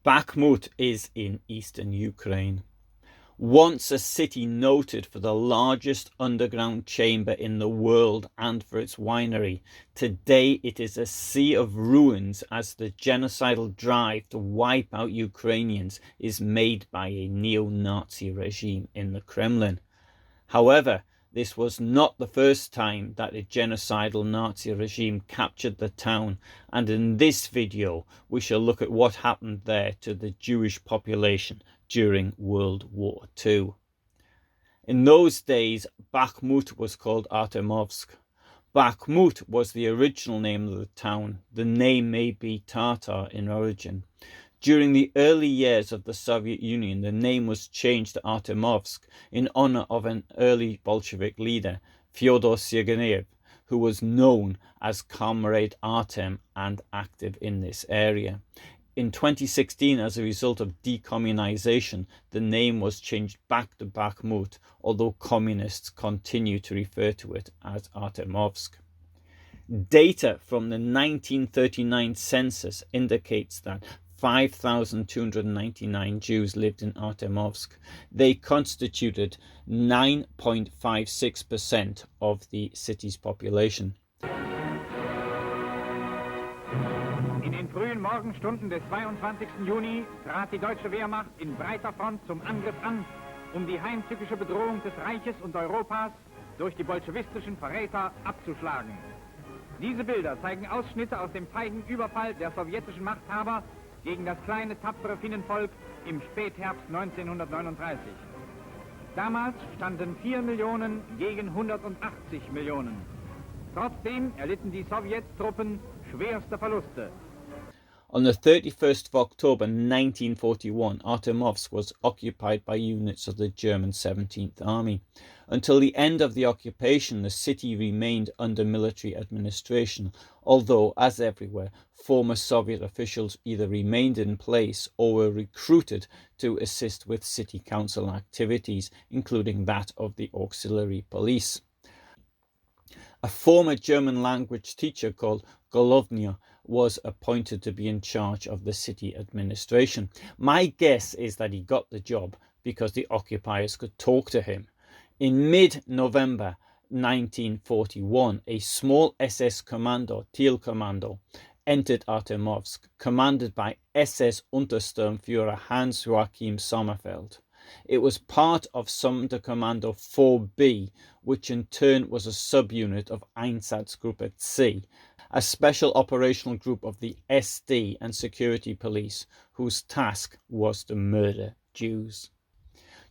Bakhmut is in eastern Ukraine. Once a city noted for the largest underground chamber in the world and for its winery, today it is a sea of ruins as the genocidal drive to wipe out Ukrainians is made by a neo-Nazi regime in the Kremlin. However, this was not the first time that a genocidal Nazi regime captured the town, and in this video we shall look at what happened there to the Jewish population during World War II. In those days, Bakhmut was called Artemovsk. Bakhmut was the original name of the town. The name may be Tatar in origin. During the early years of the Soviet Union, the name was changed to Artemovsk in honor of an early Bolshevik leader, Fyodor Sergeyev, who was known as Comrade Artem and active in this area. In 2016, as a result of decommunisation, the name was changed back to Bakhmut, although communists continue to refer to it as Artemovsk. Data from the 1939 census indicates that 5,299 Jews lived in Artemovsk. They constituted 9.56% of the city's population. In den frühen Morgenstunden des 22. Juni trat die deutsche Wehrmacht in breiter Front zum Angriff an, die heimtückische Bedrohung des Reiches und Europas durch die bolschewistischen Verräter abzuschlagen. Diese Bilder zeigen Ausschnitte aus dem feigen Überfall der sowjetischen Machthaber gegen das kleine, tapfere Finnenvolk im Spätherbst 1939. Damals standen 4 Millionen gegen 180 Millionen. Trotzdem erlitten die Sowjettruppen schwerste Verluste. On the 31st of October 1941, Artemovsk was occupied by units of the German 17th Army. Until the end of the occupation, the city remained under military administration, although, as everywhere, former Soviet officials either remained in place or were recruited to assist with city council activities, including that of the auxiliary police. A former German language teacher called Golovnya was appointed to be in charge of the city administration. My guess is that he got the job because the occupiers could talk to him. In mid-November 1941, a small SS commando, Teal Commando, entered Artemovsk, commanded by SS-Untersturmführer Hans-Joachim Sommerfeld. It was part of Sonderkommando 4B, which in turn was a subunit of Einsatzgruppe C, a special operational group of the SD and security police, whose task was to murder Jews.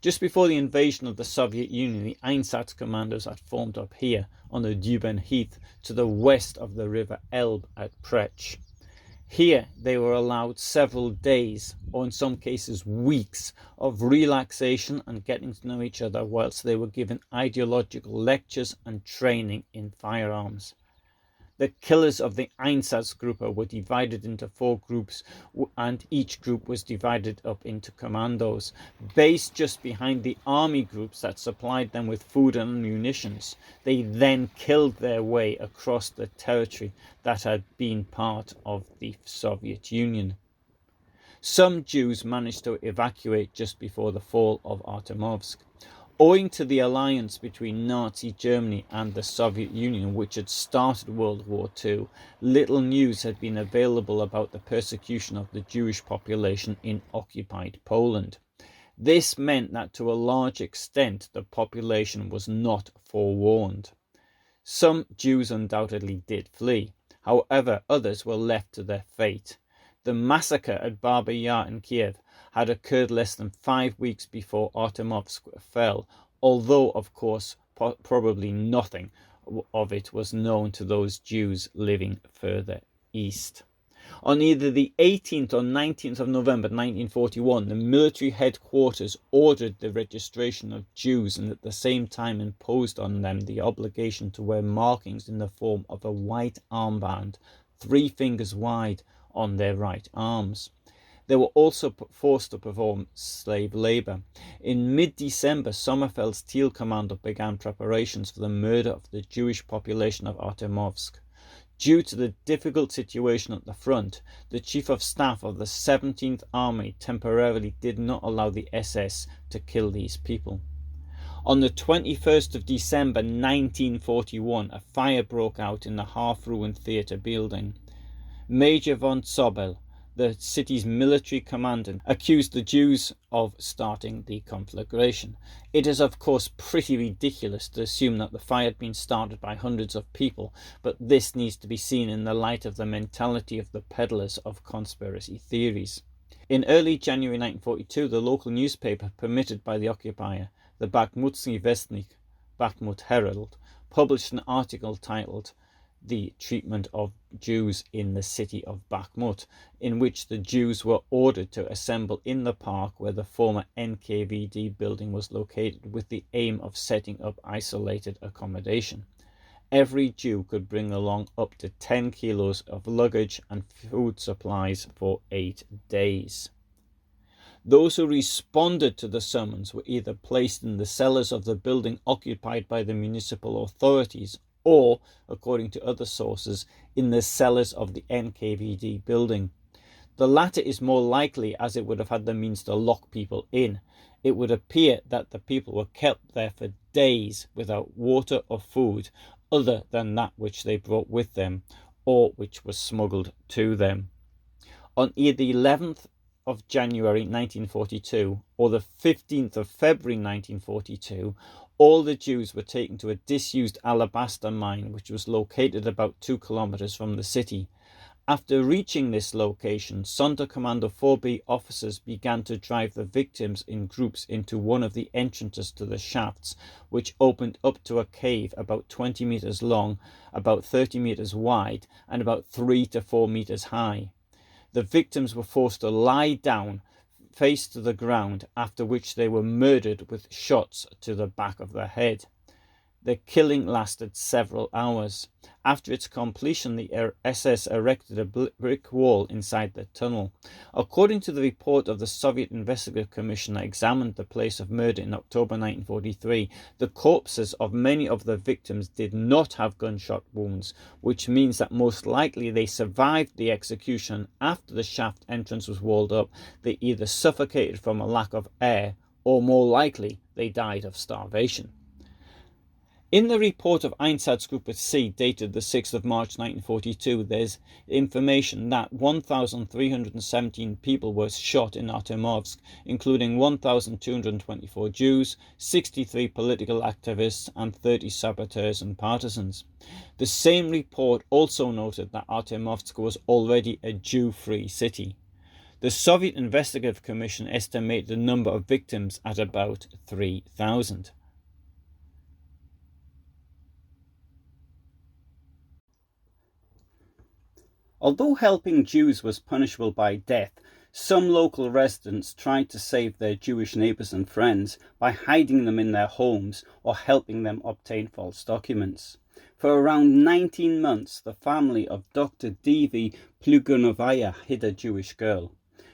Just before the invasion of the Soviet Union, the Einsatz commandos had formed up here on the Düben Heath to the west of the river Elbe at Prech. Here they were allowed several days, or in some cases weeks, of relaxation and getting to know each other whilst they were given ideological lectures and training in firearms. The killers of the Einsatzgruppe were divided into 4 groups, and each group was divided up into commandos. Based just behind the army groups that supplied them with food and munitions, they then killed their way across the territory that had been part of the Soviet Union. Some Jews managed to evacuate just before the fall of Artemovsk. Owing to the alliance between Nazi Germany and the Soviet Union, which had started World War II, little news had been available about the persecution of the Jewish population in occupied Poland. This meant that to a large extent the population was not forewarned. Some Jews undoubtedly did flee. However, others were left to their fate. The massacre at Baba Yar in Kiev had occurred less than 5 weeks before Artemovsk fell, although, of course, probably nothing of it was known to those Jews living further east. On either the 18th or 19th of November 1941, the military headquarters ordered the registration of Jews and at the same time imposed on them the obligation to wear markings in the form of a white armband, 3 fingers wide, on their right arms. They were also forced to perform slave labour. In mid-December, Sommerfeld's Teal Commando began preparations for the murder of the Jewish population of Artemovsk. Due to the difficult situation at the front, the Chief of Staff of the 17th Army temporarily did not allow the SS to kill these people. On the 21st of December 1941, a fire broke out in the half-ruined theatre building. Major von Sobel, the city's military commandant, accused the Jews of starting the conflagration. It is of course pretty ridiculous to assume that the fire had been started by hundreds of people, but this needs to be seen in the light of the mentality of the peddlers of conspiracy theories. In early January 1942, the local newspaper permitted by the occupier, the Bakhmutski Vestnik, Bakhmut Herald, published an article titled "The Treatment of Jews in the City of Bakhmut," in which the Jews were ordered to assemble in the park where the former NKVD building was located, with the aim of setting up isolated accommodation. Every Jew could bring along up to 10 kilos of luggage and food supplies for 8 days. Those who responded to the summons were either placed in the cellars of the building occupied by the municipal authorities or, according to other sources, in the cellars of the NKVD building. The latter is more likely, as it would have had the means to lock people in. It would appear that the people were kept there for days without water or food other than that which they brought with them or which was smuggled to them. On either the 11th of January 1942 or the 15th of February 1942, all the Jews were taken to a disused alabaster mine which was located about 2 kilometers from the city. After reaching this location, Sonderkommando 4B officers began to drive the victims in groups into one of the entrances to the shafts, which opened up to a cave about 20 meters long, about 30 meters wide, and about 3 to 4 meters high. The victims were forced to lie down, face to the ground, after which they were murdered with shots to the back of the head. The killing lasted several hours. After its completion, the SS erected a brick wall inside the tunnel. According to the report of the Soviet Investigative Commission that examined the place of murder in October 1943, the corpses of many of the victims did not have gunshot wounds, which means that most likely they survived the execution. After the shaft entrance was walled up, they either suffocated from a lack of air, or more likely, they died of starvation. In the report of Einsatzgruppe C, dated the 6th of March 1942, there's information that 1,317 people were shot in Artemovsk, including 1,224 Jews, 63 political activists, and 30 saboteurs and partisans. The same report also noted that Artemovsk was already a Jew-free city. The Soviet Investigative Commission estimated the number of victims at about 3,000. Although helping Jews was punishable by death, some local residents tried to save their Jewish neighbours and friends by hiding them in their homes or helping them obtain false documents. For around 19 months, the family of Dr. Divi Plugunovaya hid a Jewish girl.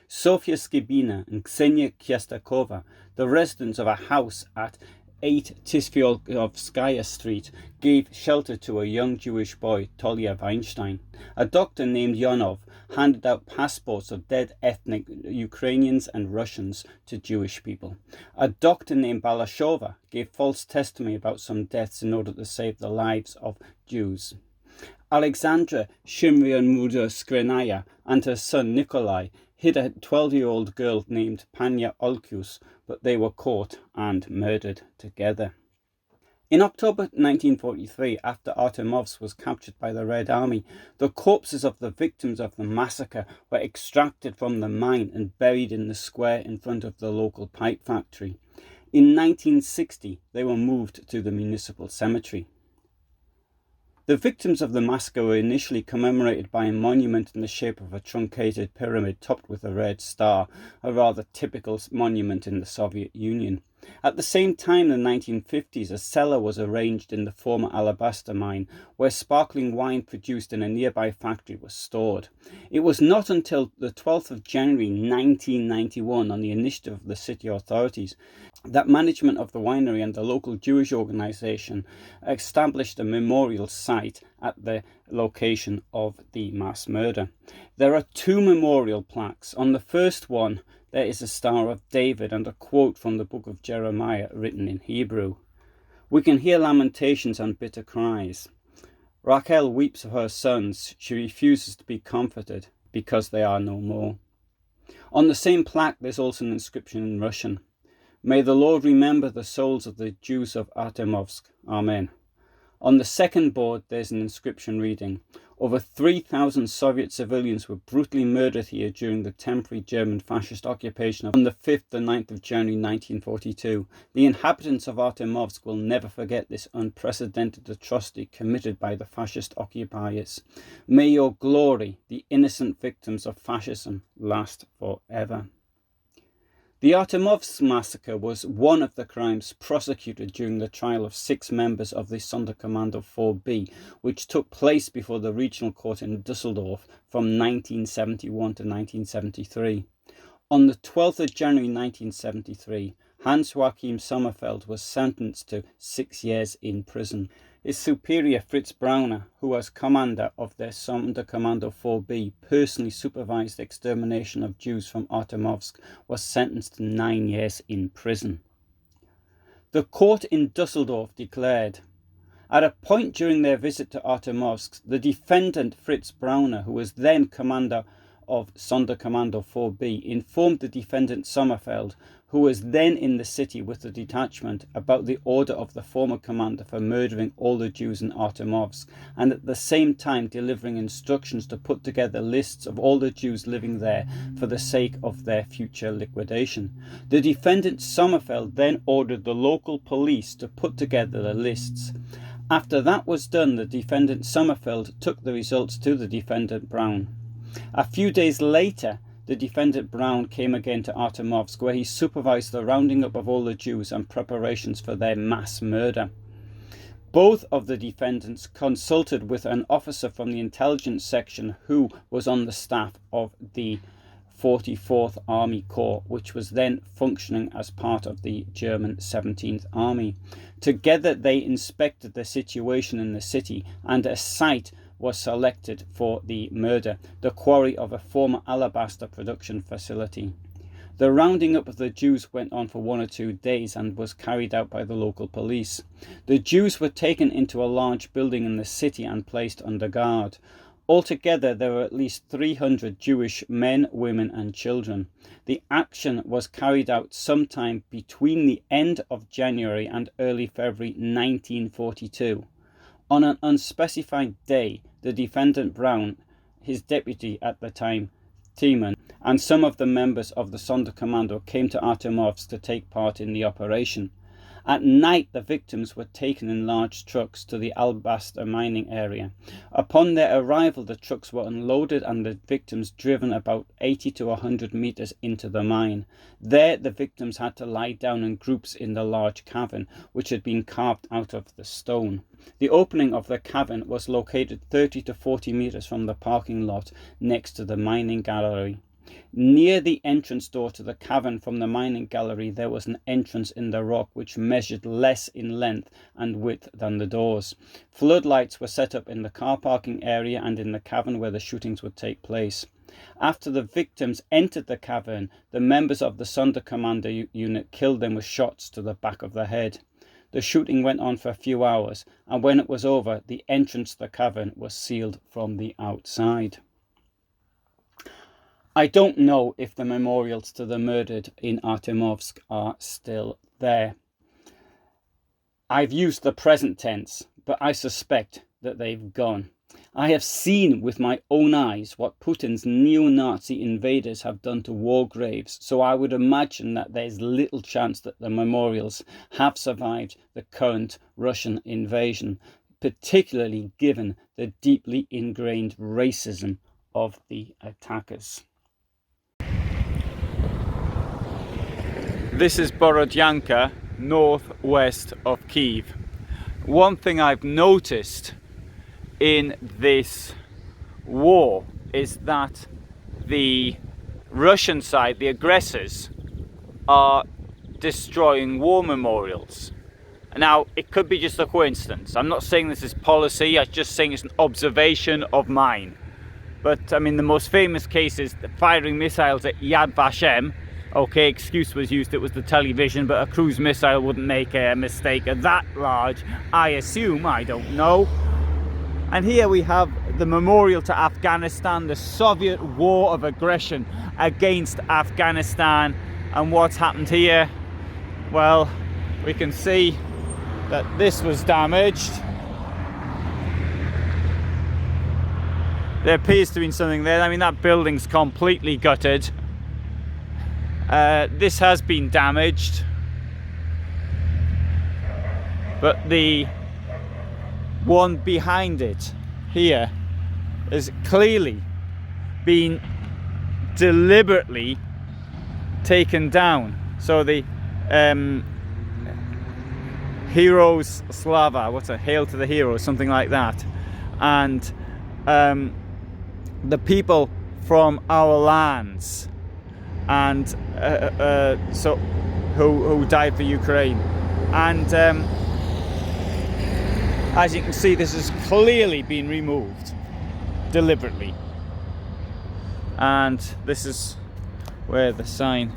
Sofia Skibina and Ksenia Kyastakova, the residents of a house at 8 Tisfyolovskaya Street, gave shelter to a young Jewish boy, Tolya Weinstein. A doctor named Yonov handed out passports of dead ethnic Ukrainians and Russians to Jewish people. A doctor named Balashova gave false testimony about some deaths in order to save the lives of Jews. Alexandra Shimryanmuda-Skrenaya and her son Nikolai hid a 12-year-old girl named Panya Olkus, but they were caught and murdered together. In October 1943, after Artemovsk was captured by the Red Army, the corpses of the victims of the massacre were extracted from the mine and buried in the square in front of the local pipe factory. In 1960, they were moved to the municipal cemetery. The victims of the massacre were initially commemorated by a monument in the shape of a truncated pyramid topped with a red star, a rather typical monument in the Soviet Union. At the same time, in the 1950s, a cellar was arranged in the former alabaster mine where sparkling wine produced in a nearby factory was stored. It was not until the 12th of January 1991, on the initiative of the city authorities, that management of the winery and the local Jewish organization established a memorial site at the location of the mass murder. There are two memorial plaques. On the first one, there is a Star of David and a quote from the book of Jeremiah written in Hebrew. We can hear lamentations and bitter cries. Rachel weeps for her sons. She refuses to be comforted because they are no more. On the same plaque, there's also an inscription in Russian. May the Lord remember the souls of the Jews of Artemovsk. Amen. On the second board, there's an inscription reading, over 3,000 Soviet civilians were brutally murdered here during the temporary German fascist occupation on the 5th and 9th of January 1942. The inhabitants of Artemovsk will never forget this unprecedented atrocity committed by the fascist occupiers. May your glory, the innocent victims of fascism, last forever. The Artemovsk massacre was one of the crimes prosecuted during the trial of 6 members of the Sonderkommando 4B, which took place before the regional court in Düsseldorf from 1971 to 1973. On the 12th of January 1973, Hans-Joachim Sommerfeld was sentenced to 6 years in prison. His superior Fritz Brauner, who was commander of the Sonderkommando 4B, personally supervised the extermination of Jews from Artemovsk, was sentenced to 9 years in prison. The court in Düsseldorf declared, at a point during their visit to Artemovsk, the defendant Fritz Brauner, who was then commander of Sonderkommando 4B, informed the defendant Sommerfeld, who was then in the city with the detachment, about the order of the former commander for murdering all the Jews in Artemovsk, and at the same time delivering instructions to put together lists of all the Jews living there for the sake of their future liquidation. The defendant Sommerfeld then ordered the local police to put together the lists. After that was done, the defendant Sommerfeld took the results to the defendant Brown. A few days later, the defendant Brown came again to Artemovsk, where he supervised the rounding up of all the Jews and preparations for their mass murder. Both of the defendants consulted with an officer from the intelligence section who was on the staff of the 44th Army Corps, which was then functioning as part of the German 17th Army. Together they inspected the situation in the city, and a site was selected for the murder, the quarry of a former alabaster production facility. The rounding up of the Jews went on for 1 or 2 days and was carried out by the local police. The Jews were taken into a large building in the city and placed under guard. Altogether, there were at least 300 Jewish men, women and children. The action was carried out sometime between the end of January and early February 1942. On an unspecified day, the defendant Brown, his deputy at the time, Thiemann, and some of the members of the Sonderkommando came to Artemovsk to take part in the operation. At night, the victims were taken in large trucks to the alabaster mining area. Upon their arrival, the trucks were unloaded and the victims driven about 80 to 100 meters into the mine. There, the victims had to lie down in groups in the large cavern, which had been carved out of the stone. The opening of the cavern was located 30 to 40 meters from the parking lot next to the mining gallery. Near the entrance door to the cavern from the mining gallery, there was an entrance in the rock which measured less in length and width than the doors. Floodlights were set up in the car parking area and in the cavern where the shootings would take place. After the victims entered the cavern, the members of the Sonderkommando unit killed them with shots to the back of the head. The shooting went on for a few hours, and when it was over, the entrance to the cavern was sealed from the outside. I don't know if the memorials to the murdered in Artemovsk are still there. I've used the present tense, but I suspect that they've gone. I have seen with my own eyes what Putin's neo-Nazi invaders have done to war graves, so I would imagine that there's little chance that the memorials have survived the current Russian invasion, particularly given the deeply ingrained racism of the attackers. This is Borodyanka, northwest of Kiev. One thing I've noticed in this war is that the Russian side, the aggressors, are destroying war memorials. Now, it could be just a coincidence. I'm not saying this is policy, I'm just saying it's an observation of mine. But, I mean, the most famous case is firing missiles at Yad Vashem. Okay, excuse was used, it was the television, but a cruise missile wouldn't make a mistake that large, I assume, I don't know. And here we have the memorial to Afghanistan, the Soviet war of aggression against Afghanistan. And what's happened here? Well, we can see that this was damaged. There appears to be something there. I mean, that building's completely gutted. This has been damaged, but the one behind it here has clearly been deliberately taken down. So the Heroes Slava, what's a Hail to the Heroes, something like that, and the people from our lands, and so who died for Ukraine. And as you can see, this has clearly been removed deliberately, and this is where the sign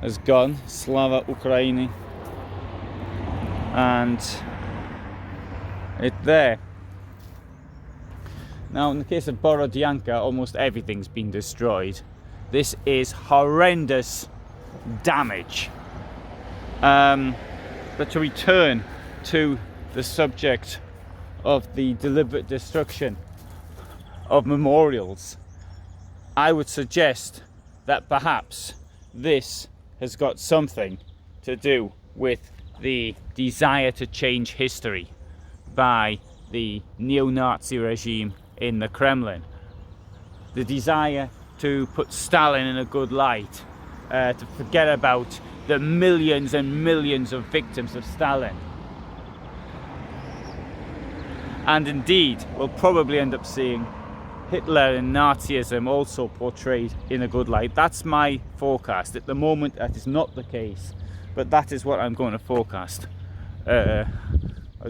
has gone, Slava Ukraini, and it's there. Now, in the case of Borodyanka, almost everything's been destroyed. This is horrendous damage. But to return to the subject of the deliberate destruction of memorials, I would suggest that perhaps this has got something to do with the desire to change history by the neo-Nazi regime in the Kremlin. The desire to put Stalin in a good light, to forget about the millions and millions of victims of Stalin. And indeed, we'll probably end up seeing Hitler and Nazism also portrayed in a good light. That's my forecast. At the moment, that is not the case, but that is what I'm going to forecast as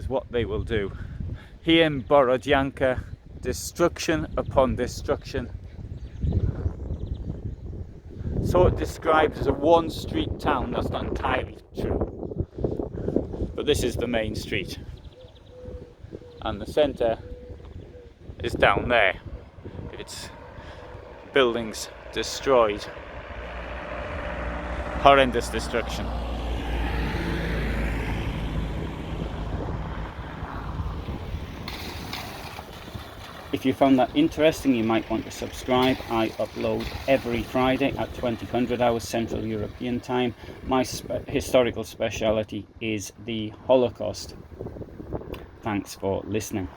what they will do. Here in Borodyanka, destruction upon destruction. So it described as a one-street town. That's not entirely true, but this is the main street, and the centre is down there. Its buildings destroyed. Horrendous destruction. If you found that interesting, you might want to subscribe. I upload every Friday at 2000 hours Central European time. My historical speciality is the Holocaust. Thanks for listening.